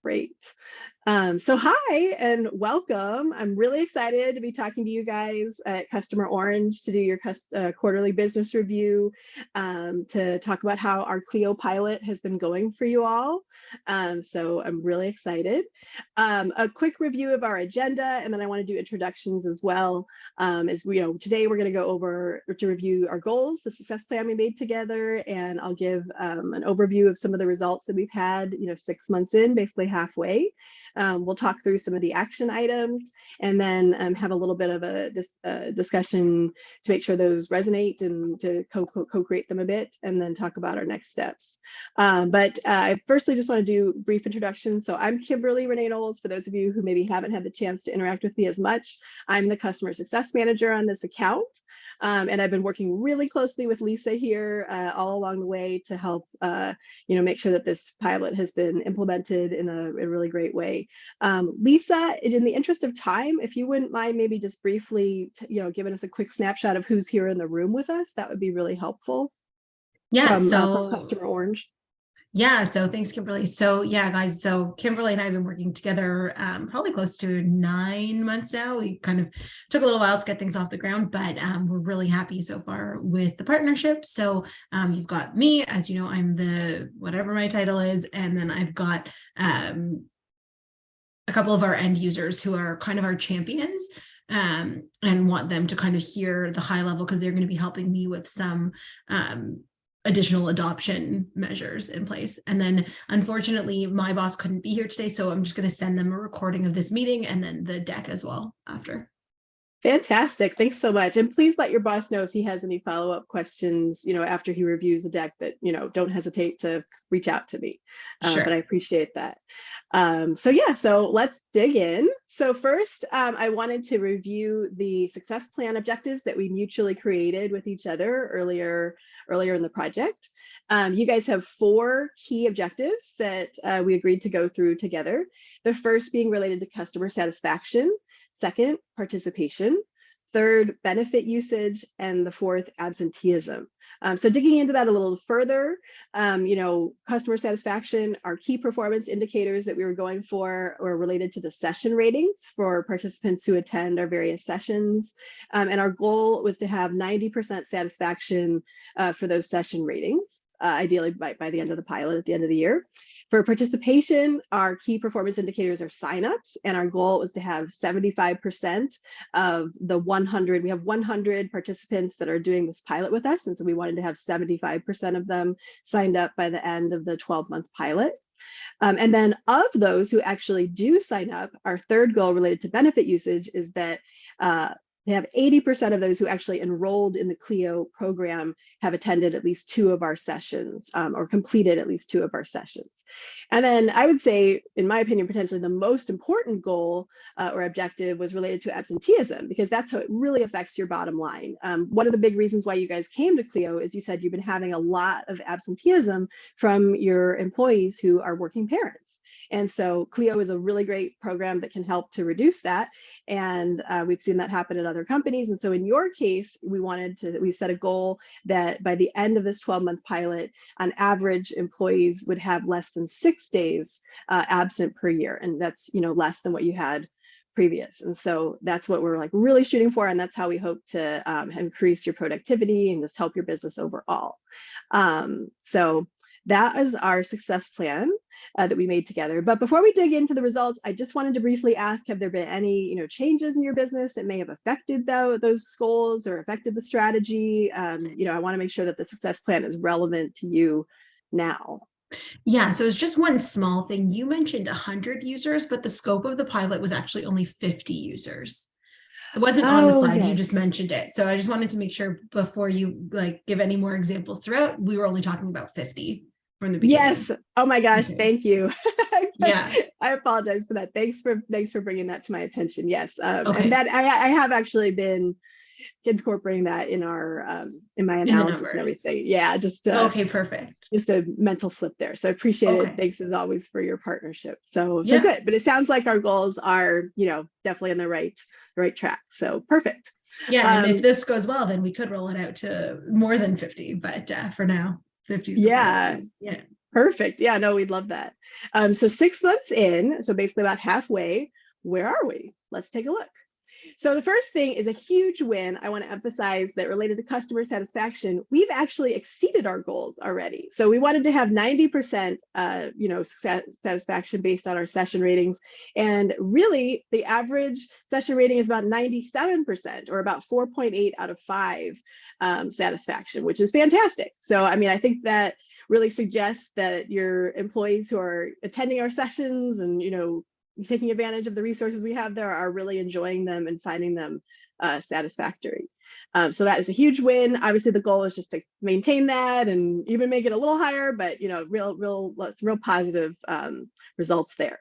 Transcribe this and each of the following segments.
Great. So hi and welcome. I'm really excited to be talking to you guys at Customer Orange to do your quarterly business review, to talk about how our Cleo pilot has been going for you all. So I'm really excited. A quick review of our agenda, and then I want to do introductions as well. Today we're going to go over to review our goals, the success plan we made together, and I'll give an overview of some of the results that we've had, 6 months in, basically halfway. We'll talk through some of the action items and then have a little bit of a discussion to make sure those resonate and to co-create them a bit, and then talk about our next steps. But I firstly just want to do a brief introduction. So I'm Kimberly Renee Knowles. For those of you who maybe haven't had the chance to interact with me as much, I'm the customer success manager on this account. And I've been working really closely with Lisa here all along the way to help make sure that this pilot has been implemented in a really great way. Lisa, in the interest of time, if you wouldn't mind maybe just briefly giving us a quick snapshot of who's here in the room with us, that would be really helpful. Yeah, from Customer Orange. Yeah, so thanks, Kimberly. So yeah, guys, so Kimberly and I have been working together probably close to 9 months now. We kind of took a little while to get things off the ground, but we're really happy so far with the partnership. So you've got me, as you know, I'm the whatever my title is, and then I've got a couple of our end users who are kind of our champions. And want them to kind of hear the high level, because they're going to be helping me with some additional adoption measures in place. And then unfortunately, my boss couldn't be here today, so I'm just going to send them a recording of this meeting and then the deck as well after. Fantastic. Thanks so much. And please let your boss know if he has any follow-up questions, after he reviews the deck, that, don't hesitate to reach out to me. Sure. But I appreciate that. So let's dig in. So first, I wanted to review the success plan objectives that we mutually created with each other earlier in the project. You guys have 4 key objectives that we agreed to go through together. The first being related to customer satisfaction. Second, participation. Third, benefit usage. And the fourth, absenteeism. So digging into that a little further, customer satisfaction, our key performance indicators that we were going for were related to the session ratings for participants who attend our various sessions. And our goal was to have 90% satisfaction for those session ratings, ideally by the end of the pilot at the end of the year. For participation, our key performance indicators are signups, and our goal was to have 75% of the 100. We have 100 participants that are doing this pilot with us, and so we wanted to have 75% of them signed up by the end of the 12-month pilot. And then of those who actually do sign up, our third goal related to benefit usage is that they have 80% of those who actually enrolled in the Cleo program have attended at least 2 of our sessions, or completed at least 2 of our sessions. And then I would say, in my opinion, potentially the most important goal or objective was related to absenteeism, because that's how it really affects your bottom line. One of the big reasons why you guys came to Cleo is you said you've been having a lot of absenteeism from your employees who are working parents. And so Cleo is a really great program that can help to reduce that. And we've seen that happen at other companies. And so in your case, we set a goal that by the end of this 12-month pilot, on average, employees would have less than 6 days absent per year. And that's, less than what you had previous. And so that's what we're really shooting for. And that's how we hope to increase your productivity and just help your business overall. So that is our success plan that we made together. But before we dig into the results, I just wanted to briefly ask, have there been any changes in your business that may have affected those goals or affected the strategy? I want to make sure that the success plan is relevant to you now. Yeah, so it's just one small thing. You mentioned 100 users, but the scope of the pilot was actually only 50 users. It wasn't on the slide, yes. You just mentioned it. So I just wanted to make sure before you give any more examples throughout, we were only talking about 50 from the beginning. Yes. Oh my gosh, okay. Thank you. Yeah. I apologize for that. Thanks for bringing that to my attention. Yes. Okay. And that I have actually been incorporating that in our in my analysis and everything. Yeah, just okay, perfect. Just a mental slip there. So I appreciate it. Thanks as always for your partnership. So good. But it sounds like our goals are, definitely on the right track. So perfect. Yeah, and if this goes well, then we could roll it out to more than 50. But for now, 50. Yeah. Perfect. Yeah, no, we'd love that. So 6 months in, so basically about halfway, where are we? Let's take a look. So the first thing is a huge win. I want to emphasize that related to customer satisfaction, we've actually exceeded our goals already. So we wanted to have 90%, satisfaction based on our session ratings, and really the average session rating is about 97%, or about 4.8 out of 5 satisfaction, which is fantastic. So I mean, I think that really suggests that your employees who are attending our sessions and taking advantage of the resources we have there are really enjoying them and finding them satisfactory. So that is a huge win. Obviously, the goal is just to maintain that and even make it a little higher, but real positive results there.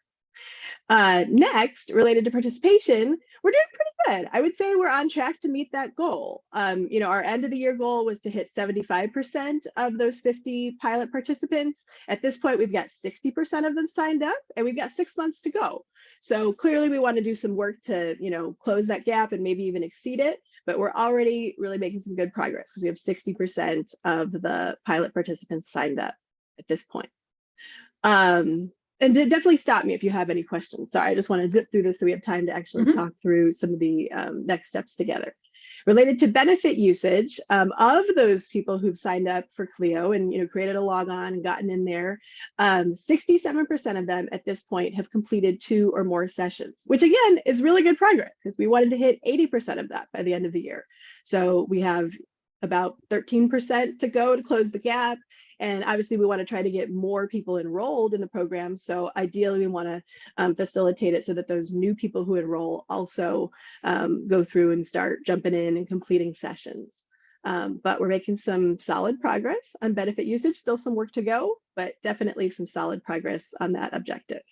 Next, related to participation, we're doing pretty good. I would say we're on track to meet that goal. Our end of the year goal was to hit 75% of those 50 pilot participants. At this point, we've got 60% of them signed up, and we've got 6 months to go. So clearly we want to do some work to, close that gap and maybe even exceed it, but we're already really making some good progress because we have 60% of the pilot participants signed up at this point. And definitely stop me if you have any questions. Sorry, I just want to zip through this so we have time to actually talk through some of the next steps together. Related to benefit usage, of those people who've signed up for Cleo and created a log on and gotten in there, 67% of them at this point have completed 2 or more sessions, which again is really good progress because we wanted to hit 80% of that by the end of the year. So we have about 13% to go to close the gap. And obviously, we want to try to get more people enrolled in the program. So ideally, we want to facilitate it so that those new people who enroll also go through and start jumping in and completing sessions. But we're making some solid progress on benefit usage. Still some work to go, but definitely some solid progress on that objective.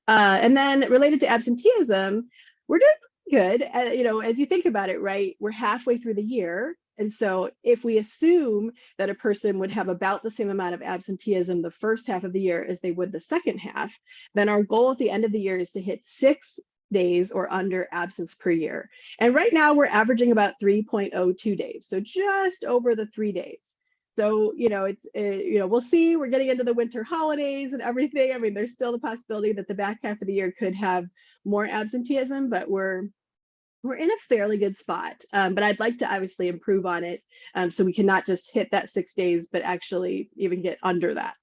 And then related to absenteeism, we're doing good. As you think about it, right? We're halfway through the year. And so if we assume that a person would have about the same amount of absenteeism the first half of the year as they would the second half, then our goal at the end of the year is to hit 6 days or under absence per year. And right now we're averaging about 3.02 days. So just over the 3 days. So, we'll see. We're getting into the winter holidays and everything. I mean, there's still the possibility that the back half of the year could have more absenteeism, but we're in a fairly good spot, but I'd like to obviously improve on it so we can not just hit that 6 days, but actually even get under that.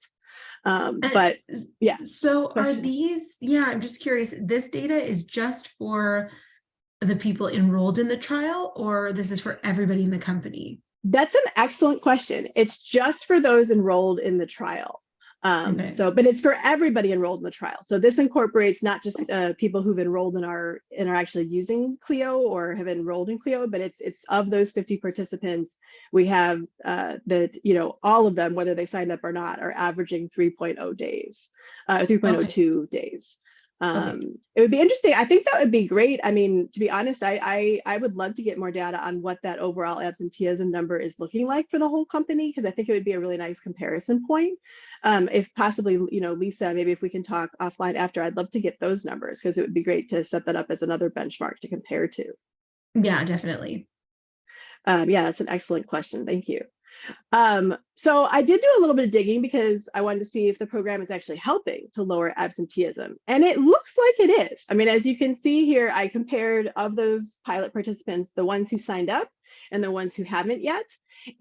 But yeah. So are these, I'm just curious, this data is just for the people enrolled in the trial, or this is for everybody in the company? That's an excellent question. It's just for those enrolled in the trial. But it's for everybody enrolled in the trial. So this incorporates not just people who've enrolled and are actually using Cleo or have enrolled in Cleo, but it's of those 50 participants, we have that, all of them, whether they signed up or not, are averaging 3.0 days, 3.02 days. It would be interesting. I think that would be great. I mean, to be honest, I would love to get more data on what that overall absenteeism number is looking like for the whole company, because I think it would be a really nice comparison point. If possibly, Lisa, maybe if we can talk offline after, I'd love to get those numbers because it would be great to set that up as another benchmark to compare to. Yeah, definitely. That's an excellent question. Thank you. So I did do a little bit of digging because I wanted to see if the program is actually helping to lower absenteeism. And it looks like it is. I mean, as you can see here, I compared of those pilot participants, the ones who signed up and the ones who haven't yet.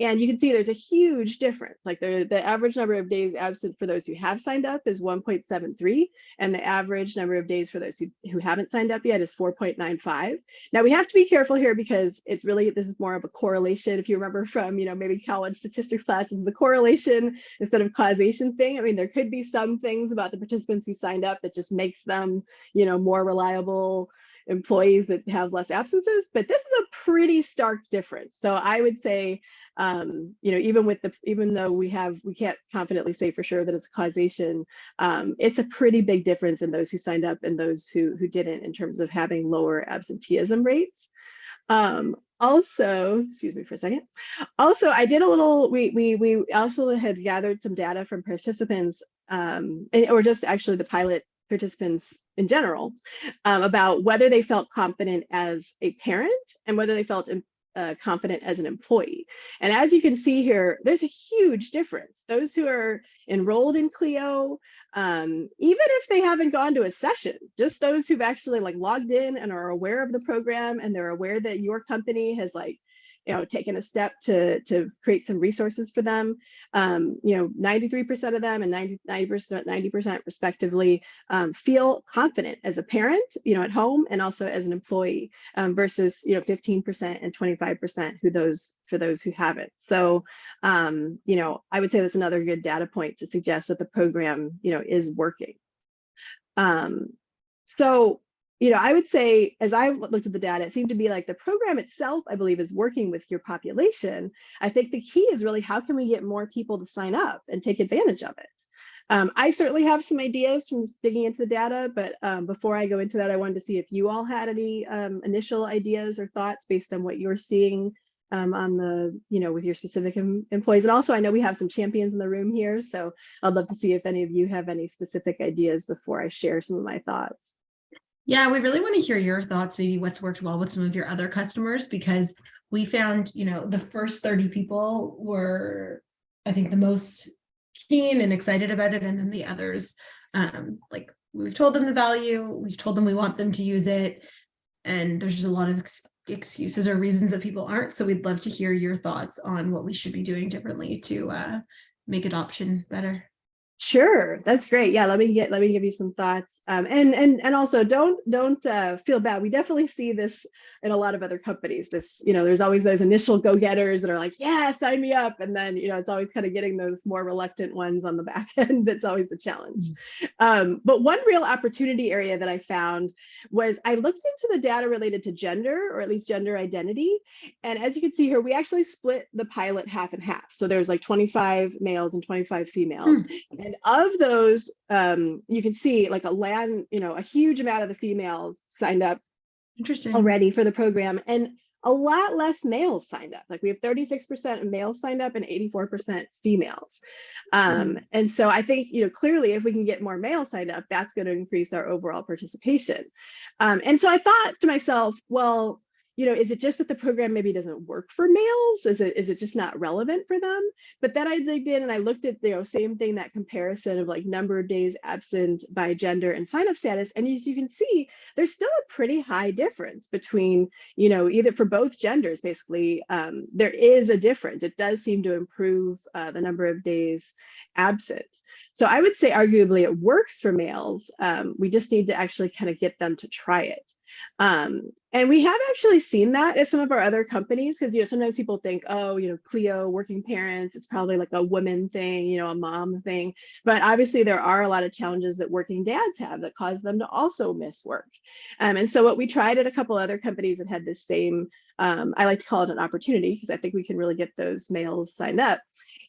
And you can see there's a huge difference. Like the average number of days absent for those who have signed up is 1.73, and the average number of days for those who haven't signed up yet is 4.95. Now we have to be careful here because this is more of a correlation. If you remember from, maybe college statistics classes, the correlation instead of causation thing. I mean, there could be some things about the participants who signed up that just makes them, more reliable employees that have less absences, but this is a pretty stark difference. So I would say, even though we can't confidently say for sure that it's causation, it's a pretty big difference in those who signed up and those who didn't in terms of having lower absenteeism rates. Also, excuse me for a second. Also, I did a little, we also had gathered some data from participants, or just actually the pilot participants in general, about whether they felt confident as a parent and whether they felt confident as an employee. And as you can see here, there's a huge difference. Those who are enrolled in Cleo, even if they haven't gone to a session, just those who've actually like logged in and are aware of the program, and they're aware that your company has like, taken a step to create some resources for them. 93% of them and 90% respectively feel confident as a parent, at home, and also as an employee, versus 15% and 25% for those who haven't. So I would say that's another good data point to suggest that the program is working. So I would say, as I looked at the data, it seemed to be like the program itself, I believe, is working with your population. I think the key is really how can we get more people to sign up and take advantage of it? I certainly have some ideas from digging into the data, but before I go into that, I wanted to see if you all had any initial ideas or thoughts based on what you're seeing on the, with your specific employees. And also, I know we have some champions in the room here, so I'd love to see if any of you have any specific ideas before I share some of my thoughts. Yeah, we really want to hear your thoughts, maybe what's worked well with some of your other customers, because we found, the first 30 people were, I think, the most keen and excited about it. And then the others, like we've told them the value, we've told them we want them to use it. And there's just a lot of excuses or reasons that people aren't. So we'd love to hear your thoughts on what we should be doing differently to make adoption better. Sure, that's great. Yeah, let me give you some thoughts. And also don't feel bad. We definitely see this in a lot of other companies. This, there's always those initial go-getters that are like, yeah, sign me up. And then, it's always kind of getting those more reluctant ones on the back end. That's always the challenge. But one real opportunity area that I found was I looked into the data related to gender, or at least gender identity. And as you can see here, we actually split the pilot half and half. So there's like 25 males and 25 females. And of those, you can see like a huge amount of the females signed up already for the program, and a lot less males signed up. Like we have 36% of males signed up and 84% females. And so I think, clearly if we can get more males signed up, that's going to increase our overall participation. And so I thought to myself, well, is it just that the program maybe doesn't work for males? Is it just not relevant for them? But then I digged in and I looked at same thing, that comparison of like number of days absent by gender and sign up status. And as you can see, there's still a pretty high difference between, either for both genders, basically, there is a difference. It does seem to improve the number of days absent. So I would say arguably it works for males. We just need to actually kind of get them to try it. And we have actually seen that at some of our other companies, because sometimes people think, oh, Cleo, working parents, it's probably like a woman thing, a mom thing. But obviously there are a lot of challenges that working dads have that cause them to also miss work. And so what we tried at a couple other companies that had this same, I like to call it an opportunity, because I think we can really get those males signed up,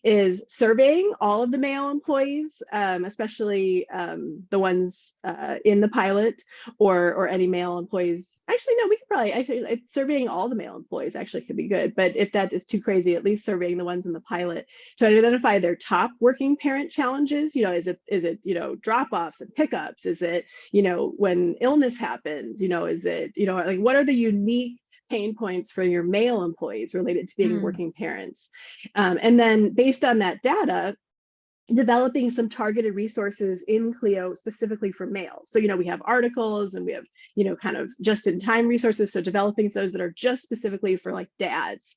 is surveying all of the male employees, especially the ones in the pilot, or any male employees. Actually, no, we could probably, surveying all the male employees actually could be good. But if that is too crazy, at least surveying the ones in the pilot to identify their top working parent challenges. Is it drop-offs and pickups? Is it, when illness happens? Is it, like what are the unique pain points for your male employees related to being working parents? And then based on that data, developing some targeted resources in Cleo specifically for males. So, we have articles and we have, kind of just-in-time resources. So developing those that are just specifically for like dads,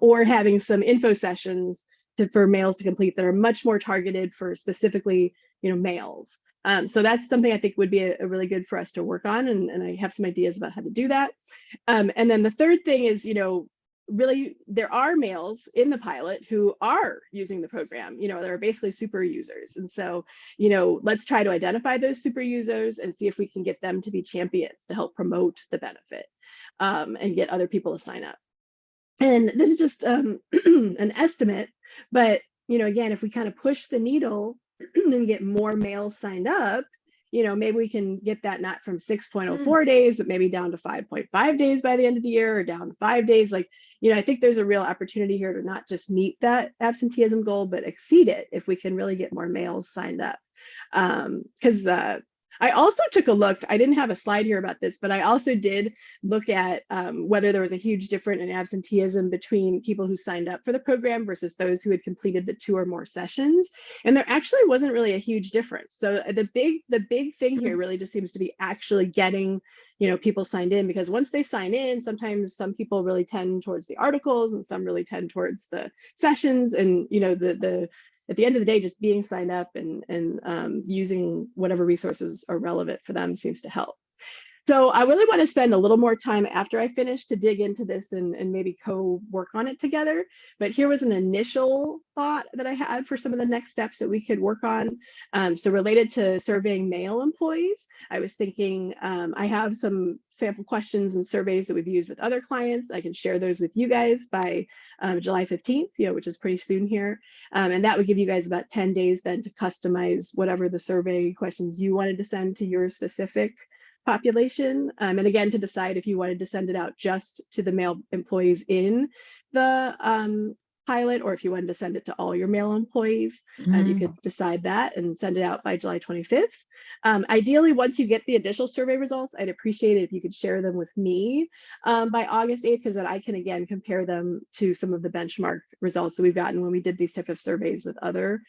or having some info sessions for males to complete that are much more targeted for specifically, males. So that's something I think would be a really good for us to work on. And I have some ideas about how to do that. And then the third thing is, really, there are males in the pilot who are using the program, they're basically super users. And so, let's try to identify those super users and see if we can get them to be champions to help promote the benefit, and get other people to sign up. And this is just an estimate, but, again, if we kind of push the needle and get more males signed up, maybe we can get that not from 6.04 days, but maybe down to 5.5 days by the end of the year, or down to 5 days. Like, I think there's a real opportunity here to not just meet that absenteeism goal, but exceed it if we can really get more males signed up. Because I also took a look, I didn't have a slide here about this, but I also did look at whether there was a huge difference in absenteeism between people who signed up for the program versus those who had completed the 2 or more sessions. And there actually wasn't really a huge difference. So the big thing here really just seems to be actually getting, you know, people signed in, because once they sign in, sometimes some people really tend towards the articles and some really tend towards the sessions. And, you know, at the end of the day, just being signed up and using whatever resources are relevant for them seems to help. So I really want to spend a little more time after I finish to dig into this and maybe co-work on it together. But here was an initial thought that I had for some of the next steps that we could work on. So related to surveying male employees, I was thinking I have some sample questions and surveys that we've used with other clients. I can share those with you guys by July 15th, you know, which is pretty soon here. And that would give you guys about 10 days then to customize whatever the survey questions you wanted to send to your specific population. And again, to decide if you wanted to send it out just to the male employees in the pilot, or if you wanted to send it to all your male employees. You could decide that and send it out by July 25th. Ideally, once you get the initial survey results, I'd appreciate it if you could share them with me by August 8th, because then I can again compare them to some of the benchmark results that we've gotten when we did these type of surveys with other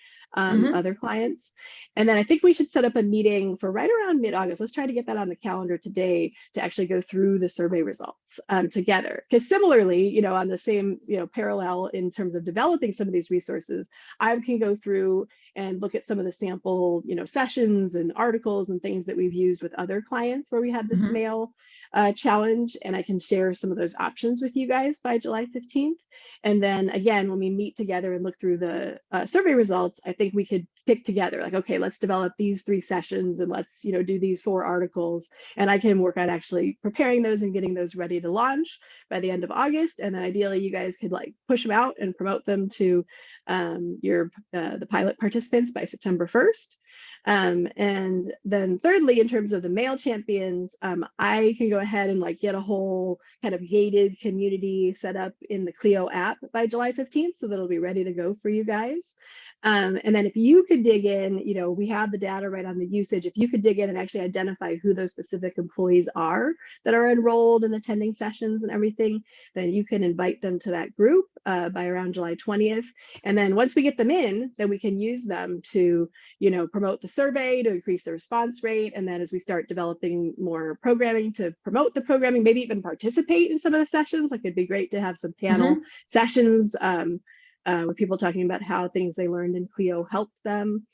clients. And then I think we should set up a meeting for right around mid-August. Let's try to get that on the calendar today to actually go through the survey results together. Because similarly, you know, on the same, you know, parallel in terms of developing some of these resources, I can go through and look at some of the sample, you know, sessions and articles and things that we've used with other clients where we had this male challenge, and I can share some of those options with you guys by July 15th. And then again, when we meet together and look through the survey results, I think we could pick together like, okay, let's develop these 3 sessions and let's, you know, do these 4 articles. And I can work on actually preparing those and getting those ready to launch by the end of August. And then ideally you guys could like push them out and promote them to the pilot participants by September 1st. And then thirdly, in terms of the male champions, I can go ahead and like get a whole kind of gated community set up in the Cleo app by July 15th, so that it'll be ready to go for you guys. And then if you could dig in, you know, we have the data right on the usage. If you could dig in and actually identify who those specific employees are that are enrolled and attending sessions and everything, then you can invite them to that group by around July 20th. And then once we get them in, then we can use them to, you know, promote the survey to increase the response rate. And then as we start developing more programming to promote the programming, maybe even participate in some of the sessions, like it'd be great to have some panel sessions with people talking about how things they learned in Cleo helped them.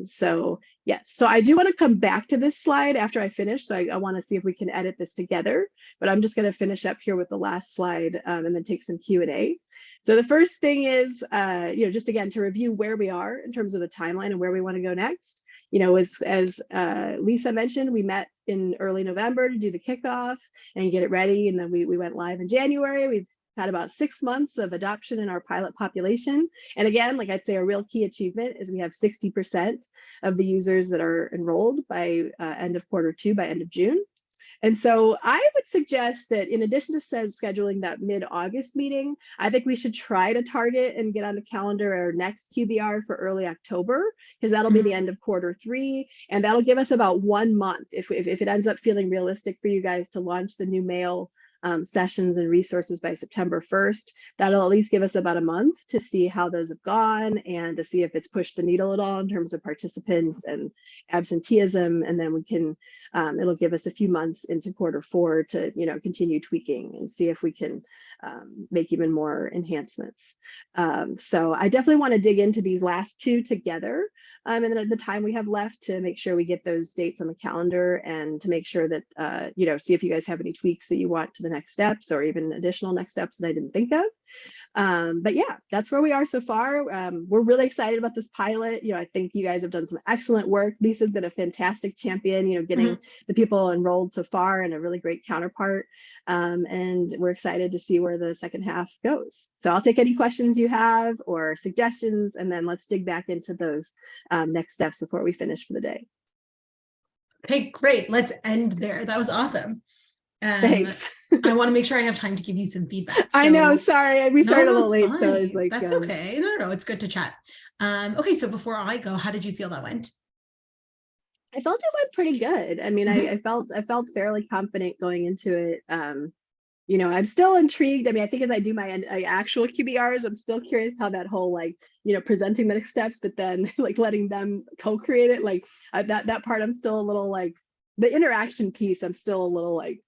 So yes, so I do want to come back to this slide after I finish. So I want to see if we can edit this together, but I'm just going to finish up here with the last slide and then take some Q&A. So the first thing is, you know, just again, to review where we are in terms of the timeline and where we want to go next. You know, as Lisa mentioned, we met in early November to do the kickoff and get it ready. And then we went live in January. We've had about 6 months of adoption in our pilot population. And again, like I'd say a real key achievement is we have 60% of the users that are enrolled by end of Q2, by end of June. And so I would suggest that in addition to scheduling that mid-August meeting, I think we should try to target and get on the calendar our next QBR for early October, because that'll be the end of Q3. And that'll give us about 1 month if it ends up feeling realistic for you guys to launch the new mail sessions and resources by September 1st. That'll at least give us about a month to see how those have gone and to see if it's pushed the needle at all in terms of participants and absenteeism. And then we can, it'll give us a few months into Q4 to, you know, continue tweaking and see if we can make even more enhancements. So I definitely want to dig into these last 2 together. And then the time we have left to make sure we get those dates on the calendar and to make sure that, you know, see if you guys have any tweaks that you want to the next steps or even additional next steps that I didn't think of. But yeah, that's where we are so far. We're really excited about this pilot. You know, I think you guys have done some excellent work. Lisa's been a fantastic champion, you know, getting the people enrolled so far and a really great counterpart. And we're excited to see where the second half goes. So I'll take any questions you have or suggestions, and then let's dig back into those next steps before we finish for the day. Okay, great. Let's end there. That was awesome. Thanks. I want to make sure I have time to give you some feedback. So, I know, sorry, we started a little late, fine. so it's like that's okay. No, it's good to chat. Okay, so before I go, how did you feel that went? I felt it went pretty good. I mean, Mhm. I felt fairly confident going into it. You know, I'm still intrigued. I mean, I think as I do my actual QBRs, I'm still curious how that whole like, you know, presenting the steps, but then like letting them co-create it. Like that part, I'm still a little like the interaction piece. I'm still a little like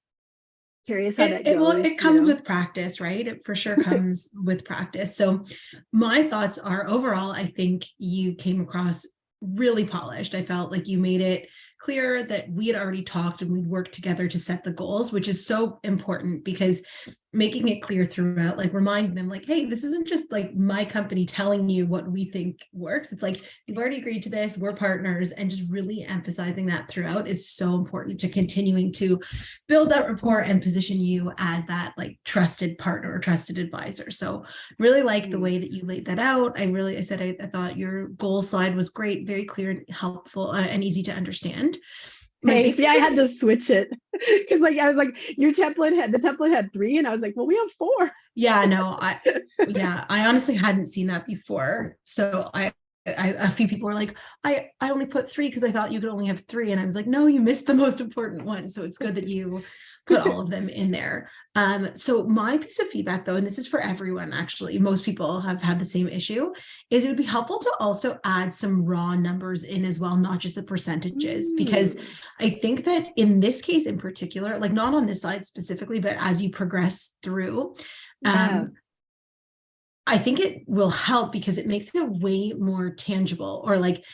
curious how that Well, goes. it You comes know. with practice, right? It for sure comes with practice. So my thoughts are overall, I think you came across really polished. I felt like you made it clear that we had already talked and we'd worked together to set the goals, which is so important because making it clear throughout, like reminding them like, hey, this isn't just like my company telling you what we think works. It's like, you've already agreed to this, we're partners, and just really emphasizing that throughout is so important to continuing to build that rapport and position you as that like trusted partner or trusted advisor. So really like the way that Thanks. you laid that out. I thought your goal slide was great, very clear and helpful and easy to understand. My Thanks. Yeah, biggest I had to switch it because like I was like, your template had the template had 3, and I was like, well, we have 4. Yeah, no, I honestly hadn't seen that before. So a few people were like, I only put 3 because I thought you could only have 3. And I was like, no, you missed the most important one. So it's good that you put all of them in there. So my piece of feedback though, and this is for everyone, actually, most people have had the same issue, is it would be helpful to also add some raw numbers in as well, not just the percentages, because Mm, I think that in this case in particular, like not on this side specifically, but as you progress through, yeah. um, I think it will help because it makes it way more tangible, or like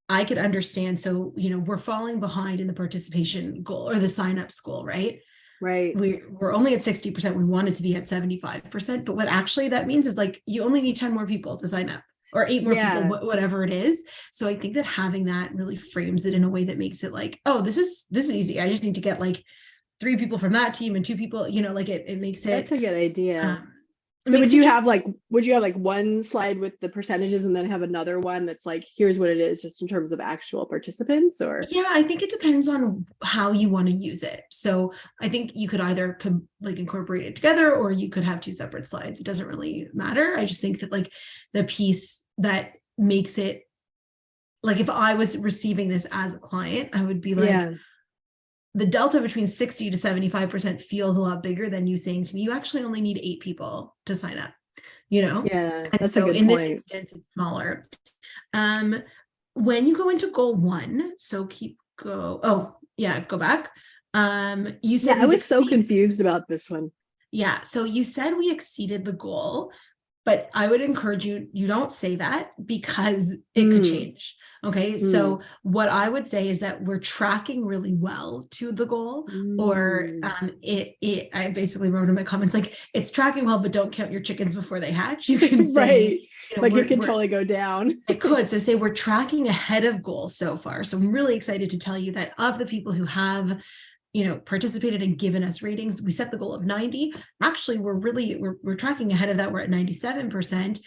I could understand. So, we're falling behind in the participation goal or the signups goal, right? Right. We're only at 60%. We wanted to be at 75%. But what actually that means is like you only need 10 more people to sign up, or 8 more people, Yeah. whatever it is. So I think that having that really frames it in a way that makes it like, oh, this is easy. I just need to get like 3 people from that team and 2 people, like it makes That's it a good idea. um it So makes it just would you have like one slide with the percentages and then have another one that's like, here's what it is just in terms of actual participants, or? Yeah, I think it depends on how you want to use it. So I think you could either like incorporate it together, or you could have 2 separate slides. It doesn't really matter. I just think that like the piece that makes it, like if I was receiving this as a client, I would be like, Yeah. the delta between 60 to 75% feels a lot bigger than you saying to me, you actually only need 8 people to sign up, you know? Yeah, And that's a so good in this point. instance, it's smaller. Um, when you go into goal 1, so go back. You Yeah, said I we've was so exceeded, confused about this one. yeah, so you said we exceeded the goal, but I would encourage you don't say that because it could Mm, change. Okay. mm, So what I would say is that we're tracking really well to the goal, or mm. I basically wrote in my comments, like it's tracking well, but don't count your chickens before they hatch. You can say, Right. Like it can we're totally go down. it could. So say we're tracking ahead of goals so far. So I'm really excited to tell you that of the people who have, participated and given us ratings, we set the goal of 90. Actually, we're tracking ahead of that. We're at 97%.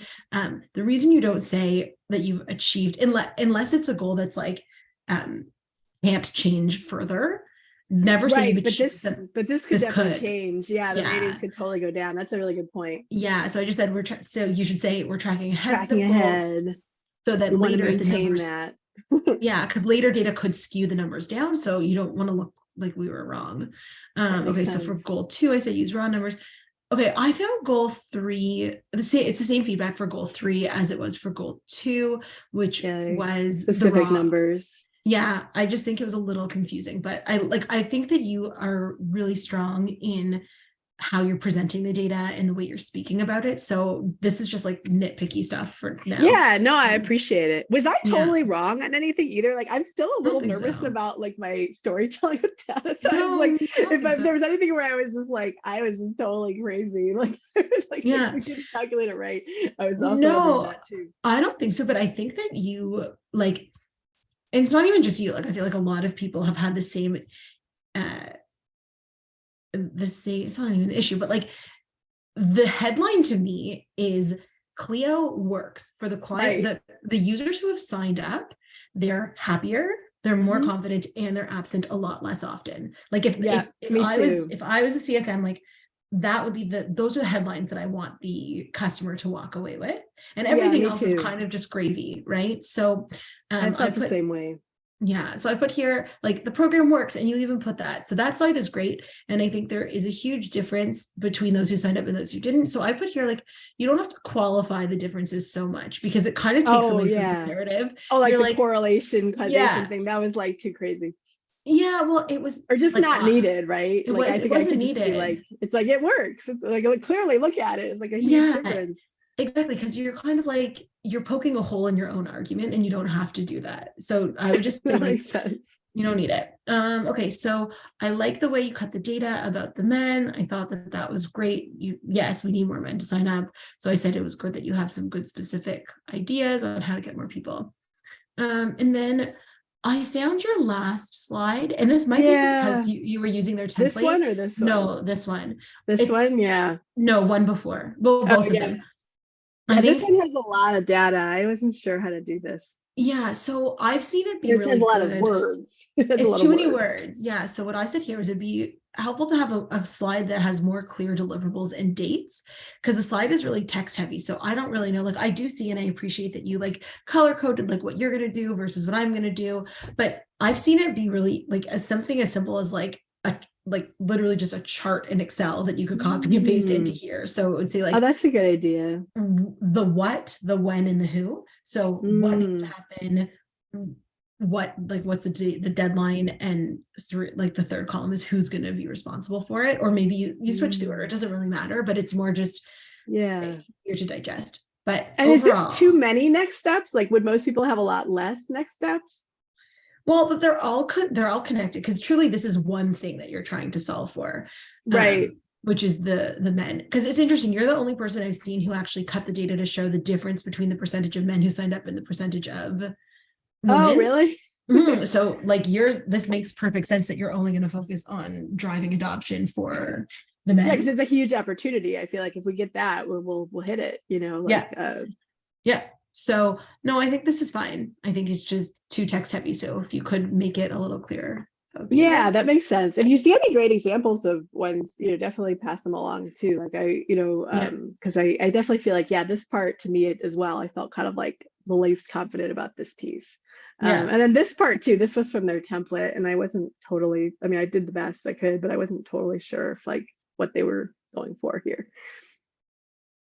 The reason you don't say that you've achieved, unless it's a goal that's like can't change further, never say you've Right, achieved but this could this definitely could. change. Yeah, the ratings Yeah. could totally go down. That's a really good point. Yeah. So I just said so you should say we're tracking ahead Tracking of goals, ahead. so We that want to later if the maintain numbers, that. yeah, because later data could skew the numbers down. So you don't want to look like we were wrong. That makes Okay, so for sense. goal 2, I said use raw numbers. Okay, I found goal 3, it's the same feedback for goal 3 as it was for goal 2, which Yeah, was the specific raw. numbers. Yeah, I just think it was a little confusing, but I think that you are really strong in how you're presenting the data and the way you're speaking about it. So this is just like nitpicky stuff for now. Yeah, no, I appreciate it. Was I Yeah, totally wrong on anything either? Like, I'm still a I don't little think nervous so. about like my storytelling with data. So I was No, like, I don't think if so. there was anything where I was just like, I was just totally crazy, like, like Yeah. we didn't calculate it right. I was also wondering No, that too. I don't think so. But I think that you like, and it's not even just you. Like, I feel like a lot of people have had uh, it's not even an issue, but like the headline to me is Cleo works for the client, Right. the users who have signed up, they're happier, they're more Hmm. confident, and they're absent a lot less often. Like if Yeah, if if me I was too. if I was a CSM, like that would be those are the headlines that I want the customer to walk away with. And Yeah, everything me else is too. kind of just gravy, right? So I I felt the put same way. Yeah. So I put here, like, the program works, and you even put that. So that slide is great. And I think there is a huge difference between those who signed up and those who didn't. So I put here, like, you don't have to qualify the differences so much, because it kind of takes Oh away from the yeah. narrative. Oh, like You're the like, correlation causation yeah, thing. That was like too crazy. yeah, well, it was Or just like, not needed, right? Like I it think I wasn't could just be needed. like, it's like it works. It's like clearly look at it. It's like a huge Yeah, difference. exactly. Because you're kind of like, you're poking a hole in your own argument, and you don't have to do that. So I would just say, That like, makes sense. you don't need it. Okay, so I like the way you cut the data about the men. I thought that that was great. Yes, we need more men to sign up. So I said it was good that you have some good specific ideas on how to get more people. And then I found your last slide, and this might be because Yeah. you were using their This template. one or this one? No, this one. This It's one, yeah. no one before. Well, Oh both of yeah. them. I Yeah, this think, one has a lot of data. I wasn't sure how to do this. yeah. So I've seen it be It has really a lot of good. words. It has a It's lot of too many words. words. Yeah. So what I said here is, it'd be helpful to have a slide that has more clear deliverables and dates, because the slide is really text heavy. So I don't really know. Like, I do see and I appreciate that you, like, color coded like what you're gonna do versus what I'm gonna do. But I've seen it be really, like, as something as simple as like literally just a chart in Excel that you could copy and paste into Mm. here. So it would say, Oh, like, that's a good idea. the what, the when, and the who. So what needs to Mm. happen, what, like, what's the deadline, and through, like, the third column is who's going to be responsible for it. Or maybe you switch the order. It Mm. doesn't really matter, but it's more just Yeah. here to digest. But And is this too overall, many next steps? Like, would most people have a lot less next steps? well, but they're all connected, because truly this is one thing that you're trying to solve for, Right. which is the men. Because it's interesting, you're the only person I've seen who actually cut the data to show the difference between the percentage of men who signed up and the percentage of Oh, women. really? So, like, this makes perfect sense that you're only going to focus on driving adoption for the Yeah, because men. it's a huge opportunity. I feel like if we get that, we'll hit it. Yeah, Like yeah. So no, I think this is fine. I think it's just too text heavy. So if you could make it a little clearer, that would be yeah, great. that makes sense. If you see any great examples of ones, definitely pass them along too. Like Yeah, because I definitely feel like, yeah, this part to me as well, I felt kind of like the least confident about this piece. yeah. And then this part too, this was from their template, and I wasn't totally, I mean, I did the best I could, but I wasn't totally sure if like what they were going for here.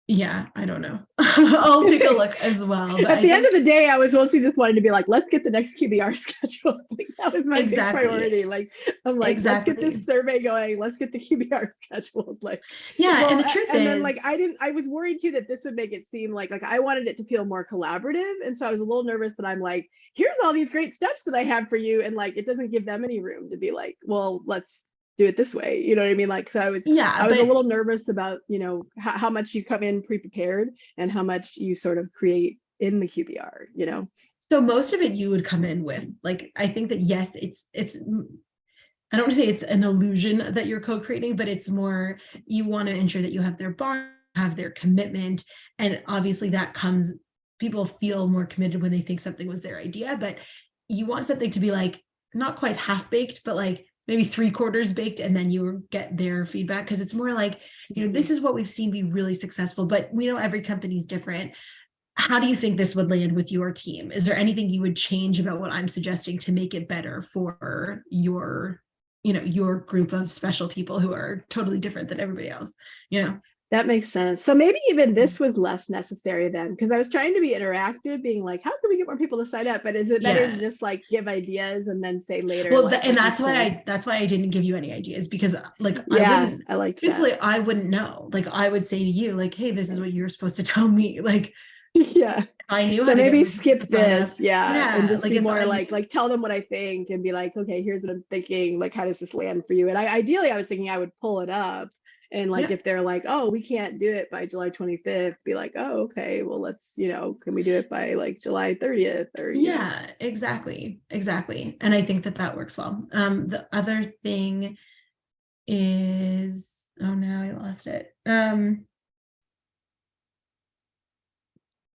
Yeah, I don't know. I'll take a look as well. But At I the end of think the day, I was mostly just wanting to be like, let's get the next QBR scheduled. Like, that was my big exactly, priority. Like, I'm like, let's get this exactly. survey going. Let's get the QBR scheduled. Like, Yeah, and well, the truth and then is, like I was worried too that this would make it seem like I wanted it to feel more collaborative. And so I was a little nervous that I'm like, here's all these great steps that I have for you. And like, it doesn't give them any room to be like, well, let's do it this way. You know what I mean? Like, so yeah, I was a but little nervous about, how much you come in pre-prepared and how much you sort of create in the QBR. so most of it you would come in with, like, I think that, yes, it's I don't want to say it's an illusion that you're co-creating, but it's more, you want to ensure that you have their bond, have their commitment. And obviously that comes, people feel more committed when they think something was their idea, but you want something to be like, not quite half baked, but like maybe 3/4 baked, and then you get their feedback. Because it's more like, this is what we've seen be really successful, but we know every company's different. How do you think this would land with your team? Is there anything you would change about what I'm suggesting to make it better for your group of special people who are totally different than everybody else? That makes sense. So maybe even this was less necessary then, because I was trying to be interactive, being like, how can we get more people to sign up? But is it better to Yeah. just like give ideas and then say later, Well, like and what you that's why pulled? I didn't give you any ideas, because, like, I Yeah, wouldn't, I liked that. truthfully, I wouldn't know. Like, I would say to you, like, hey, this is what you're supposed to tell me. Like, Yeah. if I knew how So to get maybe more people to skip sign up, this, yeah, and yeah, just like, be if more I, like tell them what I think and be like, okay, here's what I'm thinking. Like, how does this land for you? And ideally I was thinking I would pull it up, and like yeah, if they're like, oh, we can't do it by July 25th, be like, oh, okay, well let's, can we do it by like July 30th or. yeah, exactly, exactly. And I think that that works well. The other thing is, oh, now I lost it.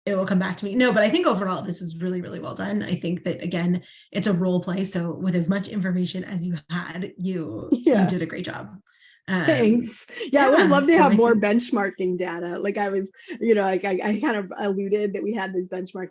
It will come back to me. No, but I think overall this is really, really well done. I think that, again, it's a role play. So with as much information as you had, you Yeah. did a great job. Thanks. Yeah, I would have Yeah. loved to So have I more think benchmarking data. Like I was, like I kind of alluded that we had these benchmarking